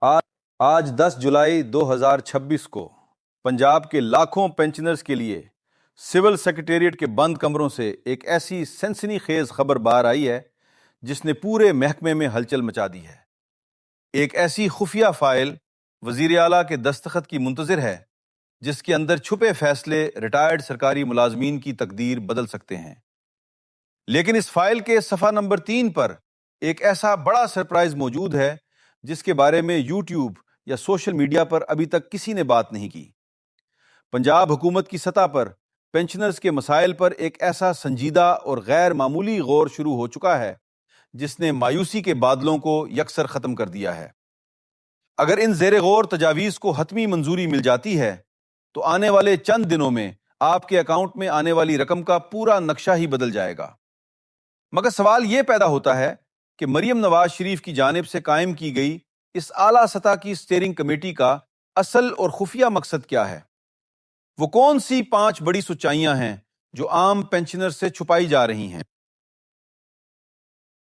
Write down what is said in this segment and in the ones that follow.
آج آج 10 جولائی 2026 کو پنجاب کے لاکھوں پینشنرز کے لیے سول سیکریٹریٹ کے بند کمروں سے ایک ایسی سنسنی خیز خبر باہر آئی ہے جس نے پورے محکمے میں ہلچل مچا دی ہے۔ ایک ایسی خفیہ فائل وزیر اعلیٰ کے دستخط کی منتظر ہے جس کے اندر چھپے فیصلے ریٹائرڈ سرکاری ملازمین کی تقدیر بدل سکتے ہیں، لیکن اس فائل کے صفحہ نمبر 3 پر ایک ایسا بڑا سرپرائز موجود ہے جس کے بارے میں یوٹیوب یا سوشل میڈیا پر ابھی تک کسی نے بات نہیں کی۔ پنجاب حکومت کی سطح پر پینشنرز کے مسائل پر ایک ایسا سنجیدہ اور غیر معمولی غور شروع ہو چکا ہے جس نے مایوسی کے بادلوں کو یکسر ختم کر دیا ہے۔ اگر ان زیر غور تجاویز کو حتمی منظوری مل جاتی ہے تو آنے والے چند دنوں میں آپ کے اکاؤنٹ میں آنے والی رقم کا پورا نقشہ ہی بدل جائے گا۔ مگر سوال یہ پیدا ہوتا ہے کہ مریم نواز شریف کی جانب سے قائم کی گئی اس اعلیٰ سطح کی اسٹیئرنگ کمیٹی کا اصل اور خفیہ مقصد کیا ہے؟ وہ کون سی 5 بڑی سچائیاں ہیں جو عام پینشنر سے چھپائی جا رہی ہیں؟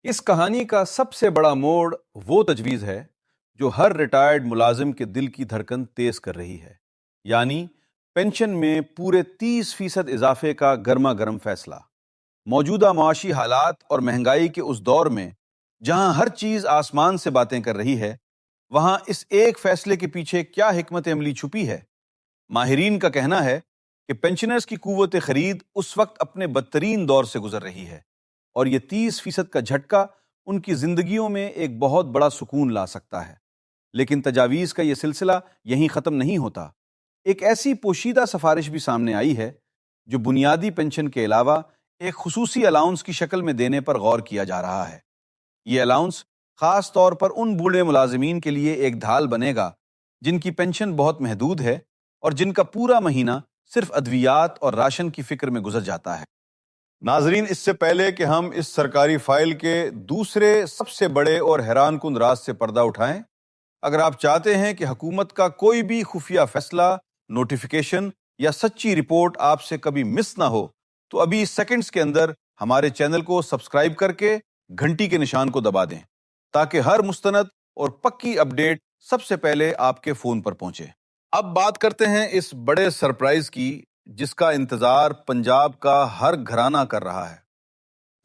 اس کہانی کا سب سے بڑا موڑ وہ تجویز ہے جو ہر ریٹائرڈ ملازم کے دل کی دھڑکن تیز کر رہی ہے، یعنی پینشن میں پورے 30% اضافے کا گرما گرم فیصلہ۔ موجودہ معاشی حالات اور مہنگائی کے اس دور میں جہاں ہر چیز آسمان سے باتیں کر رہی ہے، وہاں اس ایک فیصلے کے پیچھے کیا حکمت عملی چھپی ہے؟ ماہرین کا کہنا ہے کہ پینشنرز کی قوت خرید اس وقت اپنے بدترین دور سے گزر رہی ہے اور یہ 30% کا جھٹکا ان کی زندگیوں میں ایک بہت بڑا سکون لا سکتا ہے۔ لیکن تجاویز کا یہ سلسلہ یہیں ختم نہیں ہوتا۔ ایک ایسی پوشیدہ سفارش بھی سامنے آئی ہے جو بنیادی پینشن کے علاوہ ایک خصوصی الاؤنس کی شکل میں دینے پر غور کیا جا رہا ہے۔ یہ الاؤنس خاص طور پر ان بوڑھے ملازمین کے لیے ایک ڈھال بنے گا جن کی پینشن بہت محدود ہے اور جن کا پورا مہینہ صرف ادویات اور راشن کی فکر میں گزر جاتا ہے۔ ناظرین، اس سے پہلے کہ ہم اس سرکاری فائل کے دوسرے سب سے بڑے اور حیران کن راز سے پردہ اٹھائیں، اگر آپ چاہتے ہیں کہ حکومت کا کوئی بھی خفیہ فیصلہ، نوٹیفیکیشن یا سچی رپورٹ آپ سے کبھی مس نہ ہو تو ابھی سیکنڈز کے اندر ہمارے چینل کو سبسکرائب کر کے گھنٹی کے نشان کو دبا دیں تاکہ ہر مستند اور پکی اپڈیٹ سب سے پہلے آپ کے فون پر پہنچے۔ اب بات کرتے ہیں اس بڑے سرپرائز کی جس کا انتظار پنجاب کا ہر گھرانہ کر رہا ہے۔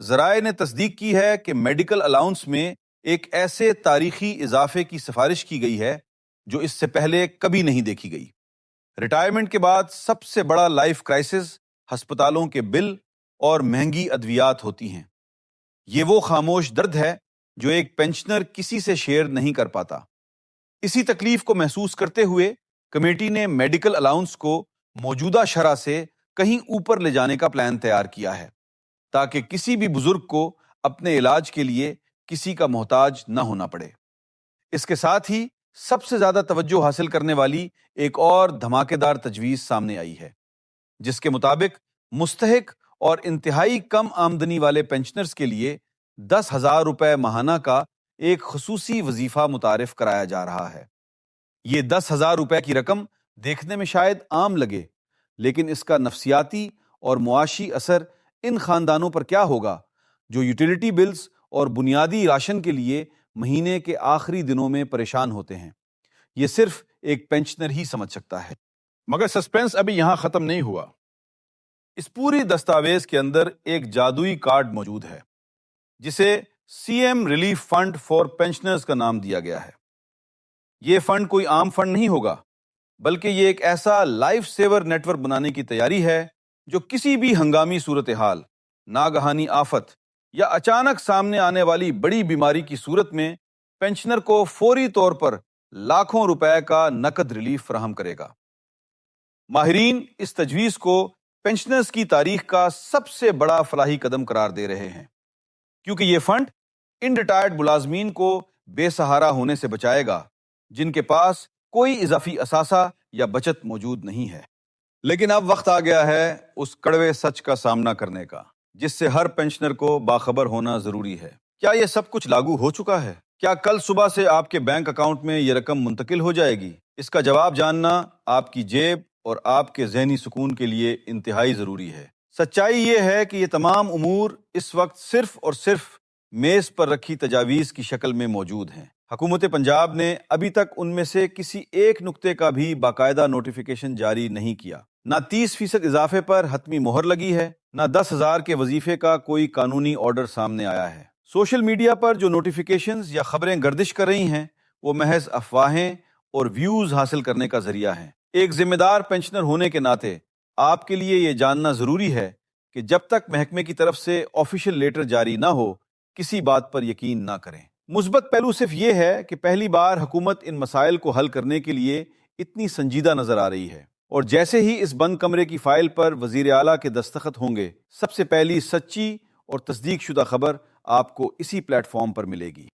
ذرائع نے تصدیق کی ہے کہ میڈیکل الاؤنس میں ایک ایسے تاریخی اضافے کی سفارش کی گئی ہے جو اس سے پہلے کبھی نہیں دیکھی گئی۔ ریٹائرمنٹ کے بعد سب سے بڑا لائف کرائسس ہسپتالوں کے بل اور مہنگی ادویات ہوتی ہیں۔ یہ وہ خاموش درد ہے جو ایک پینشنر کسی سے شیئر نہیں کر پاتا۔ اسی تکلیف کو محسوس کرتے ہوئے کمیٹی نے میڈیکل الاؤنس کو موجودہ شرح سے کہیں اوپر لے جانے کا پلان تیار کیا ہے تاکہ کسی بھی بزرگ کو اپنے علاج کے لیے کسی کا محتاج نہ ہونا پڑے۔ اس کے ساتھ ہی سب سے زیادہ توجہ حاصل کرنے والی ایک اور دھماکے دار تجویز سامنے آئی ہے جس کے مطابق مستحق اور انتہائی کم آمدنی والے پینشنرز کے لیے 10,000 روپے ماہانہ کا ایک خصوصی وظیفہ متعارف کرایا جا رہا ہے۔ یہ 10,000 روپے کی رقم دیکھنے میں شاید عام لگے، لیکن اس کا نفسیاتی اور معاشی اثر ان خاندانوں پر کیا ہوگا جو یوٹیلیٹی بلز اور بنیادی راشن کے لیے مہینے کے آخری دنوں میں پریشان ہوتے ہیں، یہ صرف ایک پینشنر ہی سمجھ سکتا ہے۔ مگر سسپینس ابھی یہاں ختم نہیں ہوا۔ اس پوری دستاویز کے اندر ایک جادوئی کارڈ موجود ہے جسے C M relief fund for pensioners کا نام دیا گیا ہے۔ یہ فنڈ کوئی عام فنڈ نہیں ہوگا، بلکہ یہ ایک ایسا لائف سیور نیٹ ورک بنانے کی تیاری ہے جو کسی بھی ہنگامی صورتحال، ناگہانی آفت یا اچانک سامنے آنے والی بڑی بیماری کی صورت میں پینشنر کو فوری طور پر لاکھوں روپے کا نقد ریلیف فراہم کرے گا۔ ماہرین اس تجویز کو پینشنرز کی تاریخ کا سب سے بڑا فلاحی قدم قرار دے رہے ہیں، کیونکہ یہ فنڈ ان ریٹائرڈ ملازمین کو بے سہارا ہونے سے بچائے گا جن کے پاس کوئی اضافی اثاثہ یا بچت موجود نہیں ہے۔ لیکن اب وقت آ گیا ہے اس کڑوے سچ کا سامنا کرنے کا جس سے ہر پینشنر کو باخبر ہونا ضروری ہے۔ کیا یہ سب کچھ لاگو ہو چکا ہے؟ کیا کل صبح سے آپ کے بینک اکاؤنٹ میں یہ رقم منتقل ہو جائے گی؟ اس کا جواب جاننا آپ کی جیب اور آپ کے ذہنی سکون کے لیے انتہائی ضروری ہے۔ سچائی یہ ہے کہ یہ تمام امور اس وقت صرف اور صرف میز پر رکھی تجاویز کی شکل میں موجود ہیں۔ حکومت پنجاب نے ابھی تک ان میں سے کسی ایک نقطے کا بھی باقاعدہ نوٹیفیکیشن جاری نہیں کیا۔ نہ 30% اضافے پر حتمی مہر لگی ہے، نہ 10,000 کے وظیفے کا کوئی قانونی آرڈر سامنے آیا ہے۔ سوشل میڈیا پر جو نوٹیفیکیشنز یا خبریں گردش کر رہی ہیں وہ محض افواہیں اور ویوز حاصل کرنے کا ذریعہ ہیں۔ ایک ذمہ دار پینشنر ہونے کے ناطے آپ کے لیے یہ جاننا ضروری ہے کہ جب تک محکمے کی طرف سے آفیشیل لیٹر جاری نہ ہو کسی بات پر یقین نہ کریں۔ مثبت پہلو صرف یہ ہے کہ پہلی بار حکومت ان مسائل کو حل کرنے کے لیے اتنی سنجیدہ نظر آ رہی ہے، اور جیسے ہی اس بند کمرے کی فائل پر وزیر اعلیٰ کے دستخط ہوں گے، سب سے پہلی سچی اور تصدیق شدہ خبر آپ کو اسی پلیٹ فارم پر ملے گی۔